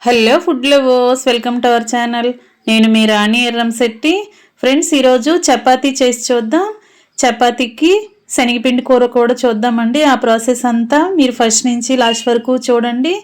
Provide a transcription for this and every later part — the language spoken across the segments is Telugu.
Hello food lovers, welcome to our channel. నేను మీ రాణి ఎర్రంశెట్టి. ఫ్రెండ్స్, ఈరోజు చపాతీ చేసి చూద్దాం. చపాతీకి శనగపిండి కూర కూడా చూద్దామండి. ఆ ప్రాసెస్ అంతా మీరు ఫస్ట్ నుంచి లాస్ట్ వరకు చూడండి.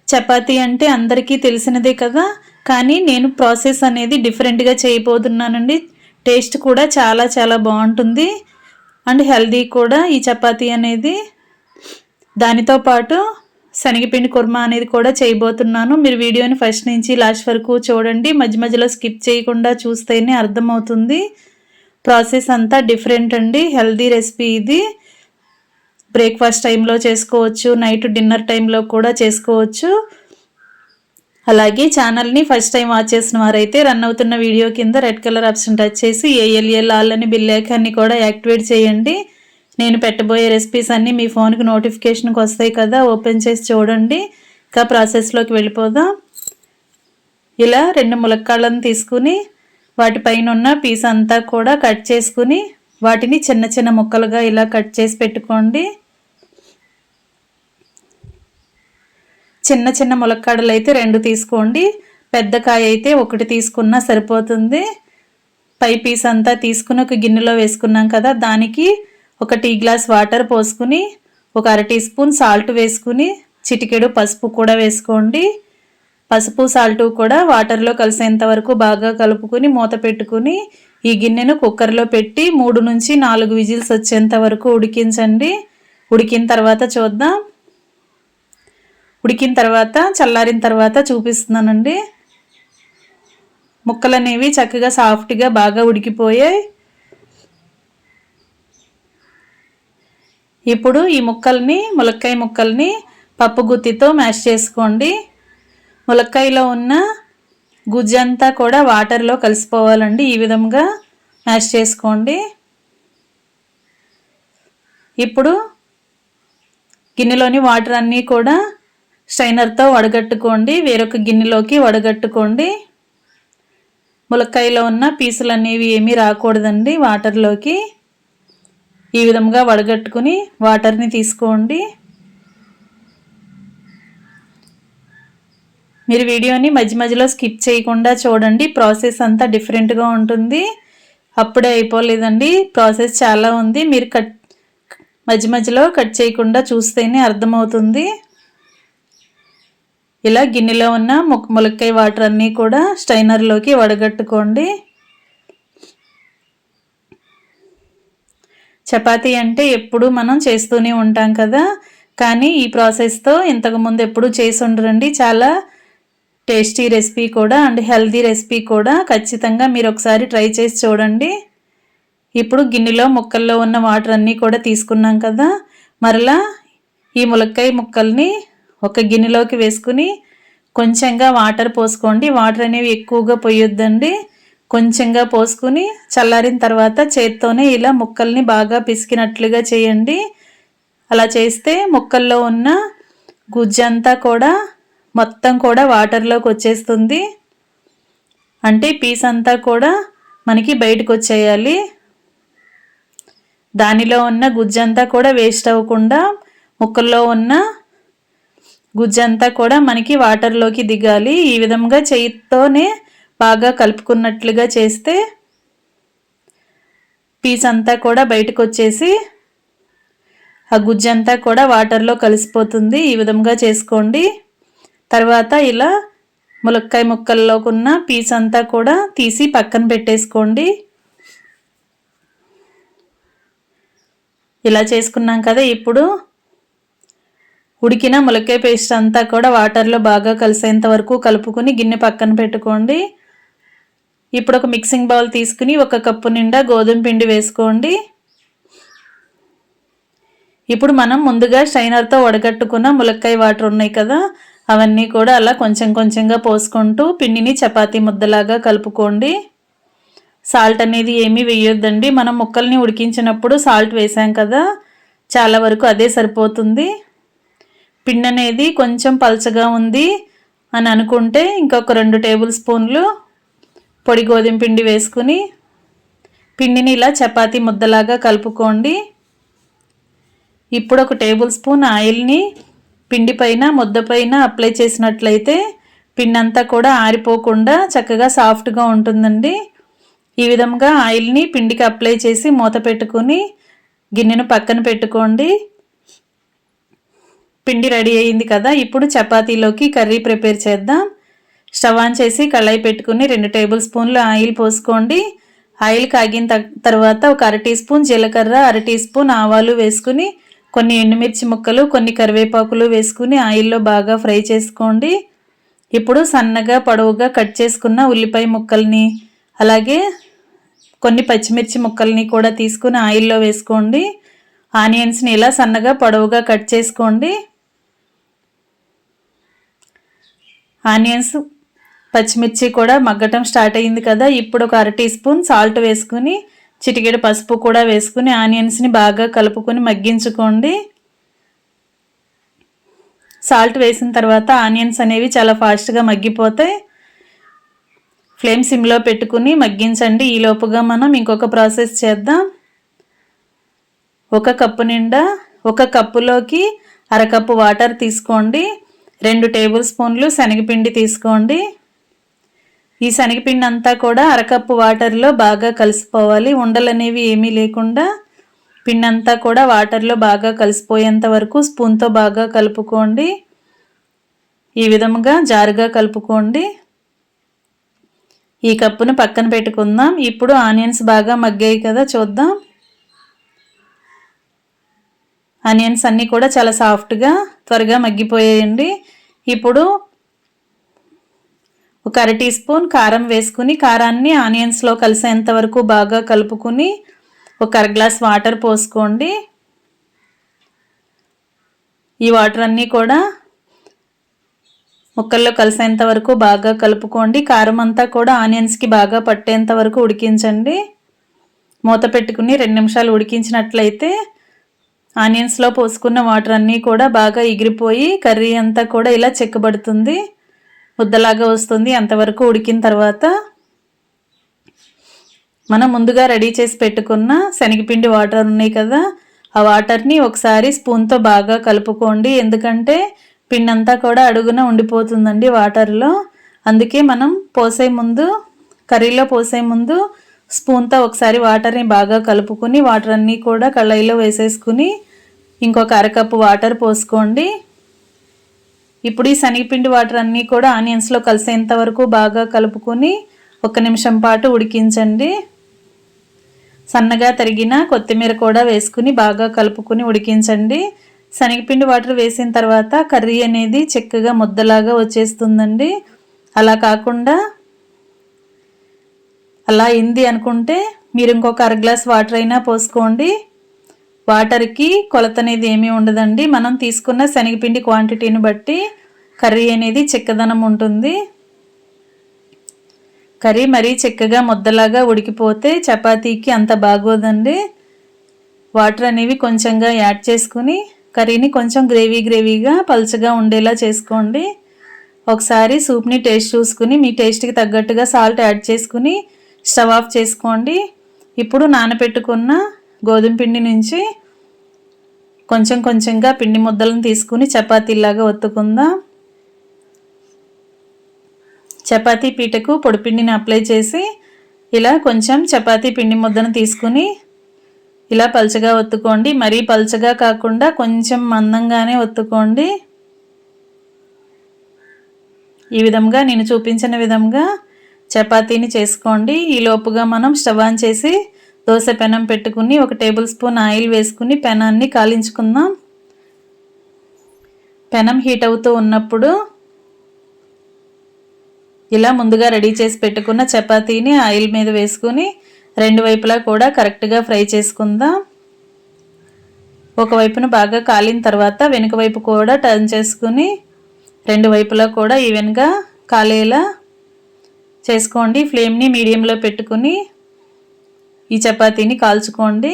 చపాతీ అంటే అందరికీ తెలిసినదే కదా, కానీ నేను ప్రాసెస్ అనేది డిఫరెంట్గా చేయబోతున్నానండి. టేస్ట్ కూడా చాలా చాలా బాగుంటుంది అండ్ హెల్దీ కూడా ఈ చపాతీ అనేది. దానితో పాటు శనగపిండి కుర్మా అనేది కూడా చేయబోతున్నాను. మీరు వీడియోని ఫస్ట్ నుంచి లాస్ట్ వరకు చూడండి. మధ్య మధ్యలో స్కిప్ చేయకుండా చూస్తేనే అర్థమవుతుంది. ప్రాసెస్ అంతా డిఫరెంట్ అండి. హెల్దీ రెసిపీ ఇది. బ్రేక్ఫాస్ట్ టైంలో చేసుకోవచ్చు, నైట్ డిన్నర్ టైంలో కూడా చేసుకోవచ్చు. అలాగే ఛానల్ని ఫస్ట్ టైం వాచ్ చేసిన వారైతే రన్ అవుతున్న వీడియో కింద రెడ్ కలర్ ఆప్షన్ టచ్ చేసి ఏఎల్ఎల్ ఆల్ అని బిల్ ఐకాన్ని కూడా యాక్టివేట్ చేయండి. నేను పెట్టబోయే రెసిపీస్ అన్నీ మీ ఫోన్కి నోటిఫికేషన్కి వస్తాయి కదా, ఓపెన్ చేసి చూడండి. ఇంకా ప్రాసెస్లోకి వెళ్ళిపోదాం. ఇలా 2 ములక్కాళ్ళను తీసుకుని వాటిపైన ఉన్న పీస్ అంతా కూడా కట్ చేసుకుని వాటిని చిన్న చిన్న ముక్కలుగా ఇలా కట్ చేసి పెట్టుకోండి. చిన్న చిన్న ములక్కాడలు అయితే 2 తీసుకోండి. పెద్ద కాయ అయితే 1 తీసుకున్నా సరిపోతుంది. పై పీస్ అంతా తీసుకుని ఒక గిన్నెలో వేసుకున్నాం కదా, దానికి 1 టీ గ్లాస్ వాటర్ పోసుకుని 1 అర టీ స్పూన్ సాల్ట్ వేసుకుని చిటికెడు పసుపు కూడా వేసుకోండి. పసుపు సాల్ట్ కూడా వాటర్లో కలిసేంత వరకు బాగా కలుపుకుని మూత పెట్టుకుని ఈ గిన్నెను కుక్కర్లో పెట్టి 3 నుంచి 4 విజిల్స్ వచ్చేంత వరకు ఉడికించండి. ఉడికిన తర్వాత చూద్దాం. ఉడికిన తర్వాత చల్లారిన తర్వాత చూపిస్తున్నానండి. ముక్కలు అనేవి చక్కగా సాఫ్ట్గా బాగా ఉడికిపోయాయి. ఇప్పుడు ఈ ములక్కాయ ముక్కల్ని పప్పు గుత్తితో మ్యాష్ చేసుకోండి. ములక్కాయలో ఉన్న గుజ్జంతా కూడా వాటర్లో కలిసిపోవాలండి. ఈ విధంగా మ్యాష్ చేసుకోండి. ఇప్పుడు గిన్నెలోని వాటర్ అన్నీ కూడా స్ట్రైనర్తో వడగట్టుకోండి. వేరొక గిన్నెలోకి వడగట్టుకోండి. ములక్కాయలో ఉన్న పీసులు అనేవి ఏమీ రాకూడదండి వాటర్లోకి. ఈ విధంగా వడగట్టుకుని వాటర్ని తీసుకోండి. మీరు వీడియోని మధ్య మధ్యలో స్కిప్ చేయకుండా చూడండి. ప్రాసెస్ అంతా డిఫరెంట్గా ఉంటుంది. అప్పుడే అయిపోలేదండి, ప్రాసెస్ చాలా ఉంది. మీరు మధ్య మధ్యలో కట్ చేయకుండా చూస్తేనే అర్థమవుతుంది. ఇలా గిన్నెలో ఉన్న ములక్కాయ వాటర్ అన్నీ కూడా స్ట్రైనర్లోకి వడగట్టుకోండి. చపాతీ అంటే ఎప్పుడు మనం చేస్తూనే ఉంటాం కదా, కానీ ఈ ప్రాసెస్తో ఇంతకుముందు ఎప్పుడు చేసి ఉండరండి. చాలా టేస్టీ రెసిపీ కూడా అండ్ హెల్దీ రెసిపీ కూడా. ఖచ్చితంగా మీరు ఒకసారి ట్రై చేసి చూడండి. ఇప్పుడు గిన్నెలో ముక్కల్లో ఉన్న వాటర్ అన్నీ కూడా తీసుకున్నాం కదా, మరలా ఈ ములక్కాయ ముక్కల్ని ఒక గిన్నెలోకి వేసుకుని కొంచెంగా వాటర్ పోసుకోండి. వాటర్ అనేవి ఎక్కువగా పోయొద్దండి, కొంచెంగా పోసుకుని చల్లారిన తర్వాత చేత్తోనే ఇలా ముక్కల్ని బాగా పిసికినట్లుగా చేయండి. అలా చేస్తే ముక్కల్లో ఉన్న గుజ్జంతా కూడా మొత్తం కూడా వాటర్లోకి వచ్చేస్తుంది. అంటే పీస్ అంతా కూడా మనకి బయటకు వచ్చేయాలి. దానిలో ఉన్న గుజ్జంతా కూడా వేస్ట్ అవ్వకుండా ముక్కల్లో ఉన్న గుజ్జంతా కూడా మనకి వాటర్లోకి దిగాలి. ఈ విధంగా చేత్తోనే బాగా కలుపుకున్నట్లుగా చేస్తే పీస్ అంతా కూడా బయటకు వచ్చేసి ఆ గుజ్జంతా కూడా వాటర్లో కలిసిపోతుంది. ఈ విధంగా చేసుకోండి. తర్వాత ఇలా ములక్కాయ ముక్కల్లోకి ఉన్న పీస్ అంతా కూడా తీసి పక్కన పెట్టేసుకోండి. ఇలా చేసుకున్నాం కదా, ఇప్పుడు ఉడికిన ములక్కాయ పేస్ట్ అంతా కూడా వాటర్లో బాగా కలిసేంత వరకు కలుపుకుని గిన్నె పక్కన పెట్టుకోండి. ఇప్పుడు ఒక మిక్సింగ్ బౌల్ తీసుకుని 1 కప్పు నిండా గోధుమ పిండి వేసుకోండి. ఇప్పుడు మనం ముందుగా స్ట్రైనర్తో వడగట్టుకున్న ములక్కాయ వాటర్ ఉన్నాయి కదా, అవన్నీ కూడా అలా కొంచెం కొంచెంగా పోసుకుంటూ పిండిని చపాతీ ముద్దలాగా కలుపుకోండి. సాల్ట్ అనేది ఏమీ వేయొద్దండి. మనం ముక్కల్ని ఉడికించినప్పుడు సాల్ట్ వేసాం కదా, చాలా వరకు అదే సరిపోతుంది. పిండి అనేది కొంచెం పల్చగా ఉంది అని అనుకుంటే ఇంకొక 2 టేబుల్ స్పూన్లు పొడి గోధుమ పిండి వేసుకుని పిండిని ఇలా చపాతీ ముద్దలాగా కలుపుకోండి. ఇప్పుడు 1 టేబుల్ స్పూన్ ఆయిల్ని పిండి పైన ముద్ద పైన అప్లై చేసినట్లయితే పిండి అంతా కూడా ఆరిపోకుండా చక్కగా సాఫ్ట్గా ఉంటుందండి. ఈ విధంగా ఆయిల్ని పిండికి అప్లై చేసి మూత పెట్టుకుని గిన్నెను పక్కన పెట్టుకోండి. పిండి రెడీ అయింది కదా, ఇప్పుడు చపాతీలోకి కర్రీ ప్రిపేర్ చేద్దాం. స్టవ్ ఆన్ చేసి కళాయి పెట్టుకుని 2 టేబుల్ స్పూన్లు ఆయిల్ పోసుకోండి. ఆయిల్ కాగిన తర్వాత ఒక 1/2 టీ స్పూన్ జీలకర్ర, 1/2 టీ స్పూన్ ఆవాలు వేసుకుని కొన్ని ఎండుమిర్చి ముక్కలు, కొన్ని కరివేపాకులు వేసుకుని ఆయిల్లో బాగా ఫ్రై చేసుకోండి. ఇప్పుడు సన్నగా పొడవుగా కట్ చేసుకున్న ఉల్లిపాయ ముక్కల్ని అలాగే కొన్ని పచ్చిమిర్చి ముక్కల్ని కూడా తీసుకుని ఆయిల్లో వేసుకోండి. ఆనియన్స్ని ఇలా సన్నగా పొడవుగా కట్ చేసుకోండి. ఆనియన్స్ పచ్చిమిర్చి కూడా మగ్గటం స్టార్ట్ అయింది కదా, ఇప్పుడు ఒక 1/2 టీ స్పూన్ సాల్ట్ వేసుకుని చిటికెడు పసుపు కూడా వేసుకుని ఆనియన్స్ని బాగా కలుపుకొని మగ్గించుకోండి. సాల్ట్ వేసిన తర్వాత ఆనియన్స్ అనేవి చాలా ఫాస్ట్గా మగ్గిపోతాయి. ఫ్లేమ్ సిమ్లో పెట్టుకుని మగ్గించండి. ఈలోపుగా మనం ఇంకొక ప్రాసెస్ చేద్దాం. ఒక కప్పు నిండా, ఒక కప్పులోకి 1/2 కప్పు వాటర్ తీసుకోండి. 2 టేబుల్ స్పూన్లు శనగపిండి తీసుకోండి. ఈ శనగపిండి అంతా కూడా 1/2 కప్పు వాటర్లో బాగా కలిసిపోవాలి. ఉండలు అనేవి ఏమీ లేకుండా పిండి అంతా కూడా వాటర్లో బాగా కలిసిపోయేంత వరకు స్పూన్తో బాగా కలుపుకోండి. ఈ విధంగా జారుగా కలుపుకోండి. ఈ కప్పును పక్కన పెట్టుకుందాం. ఇప్పుడు ఆనియన్స్ బాగా మగ్గాయి కదా, చూద్దాం. ఆనియన్స్ అన్నీ కూడా చాలా సాఫ్ట్గా త్వరగా మగ్గిపోయాయండి. ఇప్పుడు ఒక 1/2 టీ స్పూన్ కారం వేసుకుని కారాన్ని ఆనియన్స్లో కలిసేంత వరకు బాగా కలుపుకుని ఒక 1/2 గ్లాస్ వాటర్ పోసుకోండి. ఈ వాటర్ అన్నీ కూడా ముక్కల్లో కలిసేంత వరకు బాగా కలుపుకోండి. కారం అంతా కూడా ఆనియన్స్కి బాగా పట్టేంత వరకు ఉడికించండి. మూత పెట్టుకుని 2 నిమిషాలు ఉడికించినట్లయితే ఆనియన్స్లో పోసుకున్న వాటర్ అన్నీ కూడా బాగా ఎగిరిపోయి కర్రీ అంతా కూడా ఇలా చిక్కబడుతుంది, ముద్దలాగా వస్తుంది. అంతవరకు ఉడికిన తర్వాత మనం ముందుగా రెడీ చేసి పెట్టుకున్న శనగపిండి వాటర్ ఉన్నాయి కదా, ఆ వాటర్ని ఒకసారి స్పూన్తో బాగా కలుపుకోండి. ఎందుకంటే పిండి అంతా కూడా అడుగున ఉండిపోతుందండి వాటర్లో. అందుకే మనం కర్రీలో పోసే ముందు స్పూన్తో ఒకసారి వాటర్ని బాగా కలుపుకొని వాటర్ అన్నీ కూడా కళాయిలో వేసేసుకుని ఇంకొక 1/2 కప్పు వాటర్ పోసుకోండి. ఇప్పుడు ఈ శనగపిండి వాటర్ అన్నీ కూడా ఆనియన్స్లో కలిసేంత వరకు బాగా కలుపుకొని 1 నిమిషం పాటు ఉడికించండి. సన్నగా తరిగిన కొత్తిమీర కూడా వేసుకుని బాగా కలుపుకొని ఉడికించండి. శనగపిండి వాటర్ వేసిన తర్వాత కర్రీ అనేది చిక్కగా ముద్దలాగా వచ్చేస్తుందండి. అలా కాకుండా అలా అయింది అనుకుంటే మీరు ఇంకొక 1/2 గ్లాస్ వాటర్ అయినా పోసుకోండి. వాటర్కి కొలత అనేది ఏమీ ఉండదండి. మనం తీసుకున్న శనగపిండి క్వాంటిటీని బట్టి కర్రీ అనేది చిక్కదనం ఉంటుంది. కర్రీ మరీ చిక్కగా ముద్దలాగా ఉడికిపోతే చపాతీకి అంత బాగోదండి. వాటర్ అనేవి కొంచెంగా యాడ్ చేసుకుని కర్రీని కొంచెం గ్రేవీగా పల్చగా ఉండేలా చేసుకోండి. ఒకసారి సూప్ని టేస్ట్ చూసుకుని మీ టేస్ట్కి తగ్గట్టుగా సాల్ట్ యాడ్ చేసుకుని స్టవ్ ఆఫ్ చేసుకోండి. ఇప్పుడు నానబెట్టుకున్న గోధుమ పిండి నుంచి కొంచెంగా పిండి ముద్దలను తీసుకుని చపాతీలాగా ఒత్తుకుందాం. చపాతీ పీటకు పొడిపిండిని అప్లై చేసి ఇలా కొంచెం చపాతీ పిండి ముద్దను తీసుకుని ఇలా పల్చగా ఒత్తుకోండి. మరీ పల్చగా కాకుండా కొంచెం మందంగానే ఒత్తుకోండి. ఈ విధంగా నేను చూపించిన విధంగా చపాతీని చేసుకోండి. ఈ లోపుగా మనం స్టవ్ ఆన్ చేసి దోశ పెనం పెట్టుకుని 1 టేబుల్ స్పూన్ ఆయిల్ వేసుకుని పెనాన్ని కాలించుకుందాం. పెనం హీట్ అవుతూ ఉన్నప్పుడు ఇలా ముందుగా రెడీ చేసి పెట్టుకున్న చపాతీని ఆయిల్ మీద వేసుకుని 2 వైపులా కూడా కరెక్ట్గా ఫ్రై చేసుకుందాం. ఒకవైపున బాగా కాలిన తర్వాత వెనుక వైపు కూడా టర్న్ చేసుకుని 2 వైపులా కూడా ఈవెన్గా కాలేలా చేసుకోండి. ఫ్లేమ్ని మీడియంలో పెట్టుకుని ఈ చపాతీని కాల్చుకోండి.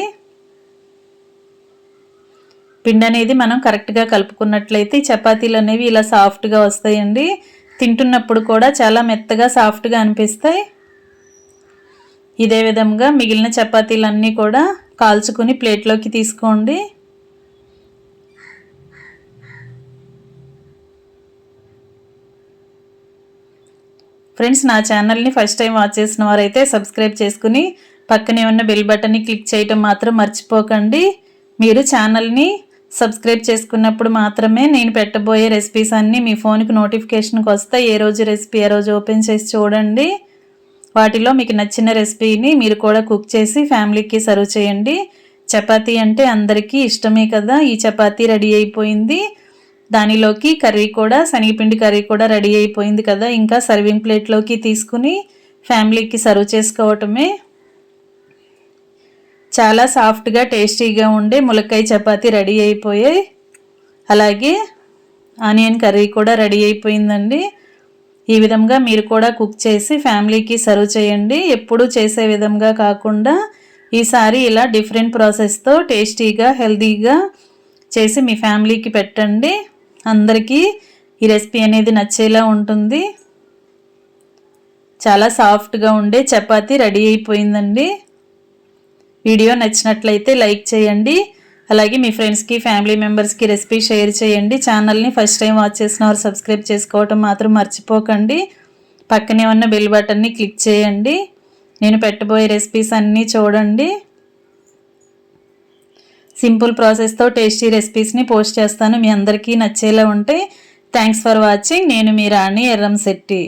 పిండి అనేది మనం కరెక్ట్గా కలుపుకున్నట్లయితే చపాతీలు అనేవి ఇలా సాఫ్ట్గా వస్తాయండి. తింటున్నప్పుడు కూడా చాలా మెత్తగా సాఫ్ట్గా అనిపిస్తాయి. ఇదే విధంగా మిగిలిన చపాతీలన్నీ కూడా కాల్చుకుని ప్లేట్లోకి తీసుకోండి. ఫ్రెండ్స్, నా ఛానల్ని ఫస్ట్ టైం వాచ్ చేసిన వారైతే సబ్స్క్రైబ్ చేసుకుని పక్కనే ఉన్న బెల్ బటన్ని క్లిక్ చేయటం మాత్రం మర్చిపోకండి. మీరు ఛానల్ని సబ్స్క్రైబ్ చేసుకున్నప్పుడు మాత్రమే నేను పెట్టబోయే రెసిపీస్ అన్నీ మీ ఫోన్కి నోటిఫికేషన్కి వస్తాయి. ఏ రోజు రెసిపీ ఆ రోజు ఓపెన్ చేసి చూడండి. వాటిలో మీకు నచ్చిన రెసిపీని మీరు కూడా కుక్ చేసి ఫ్యామిలీకి సర్వ్ చేయండి. చపాతీ అంటే అందరికీ ఇష్టమే కదా. ఈ చపాతీ రెడీ అయిపోయింది. దానిలోకి కర్రీ కూడా, శనగపిండి కర్రీ కూడా రెడీ అయిపోయింది కదా. ఇంకా సర్వింగ్ ప్లేట్లోకి తీసుకుని ఫ్యామిలీకి సర్వ్ చేసుకోవటమే. చాలా సాఫ్ట్గా టేస్టీగా ఉండే ములక్కాయ చపాతీ రెడీ అయిపోయాయి. అలాగే ఆనియన్ కర్రీ కూడా రెడీ అయిపోయిందండి. ఈ విధంగా మీరు కూడా కుక్ చేసి ఫ్యామిలీకి సర్వ్ చేయండి. ఎప్పుడూ చేసే విధంగా కాకుండా ఈసారి ఇలా డిఫరెంట్ ప్రాసెస్తో టేస్టీగా హెల్తీగా చేసి మీ ఫ్యామిలీకి పెట్టండి. అందరికీ ఈ రెసిపీ అనేది నచ్చేలా ఉంటుంది. చాలా సాఫ్ట్గా ఉండే చపాతీ రెడీ అయిపోయిందండి. వీడియో నచ్చినట్లయితే లైక్ చేయండి. అలాగే మీ ఫ్రెండ్స్కి, ఫ్యామిలీ మెంబర్స్కి రెసిపీ షేర్ చేయండి. ఛానల్ని ఫస్ట్ టైం వాచ్ చేసిన వారు సబ్స్క్రైబ్ చేసుకోవటం మాత్రం మర్చిపోకండి. పక్కనే ఉన్న బెల్ బటన్ని క్లిక్ చేయండి. నేను పెట్టబోయే రెసిపీస్ అన్నీ చూడండి. సింపుల్ ప్రాసెస్తో టేస్టీ రెసిపీస్ని పోస్ట్ చేస్తాను. మీ అందరికీ నచ్చేలా ఉంటే థ్యాంక్స్ ఫర్ వాచింగ్. నేను మీ రాణి ఎర్రంశెట్టి.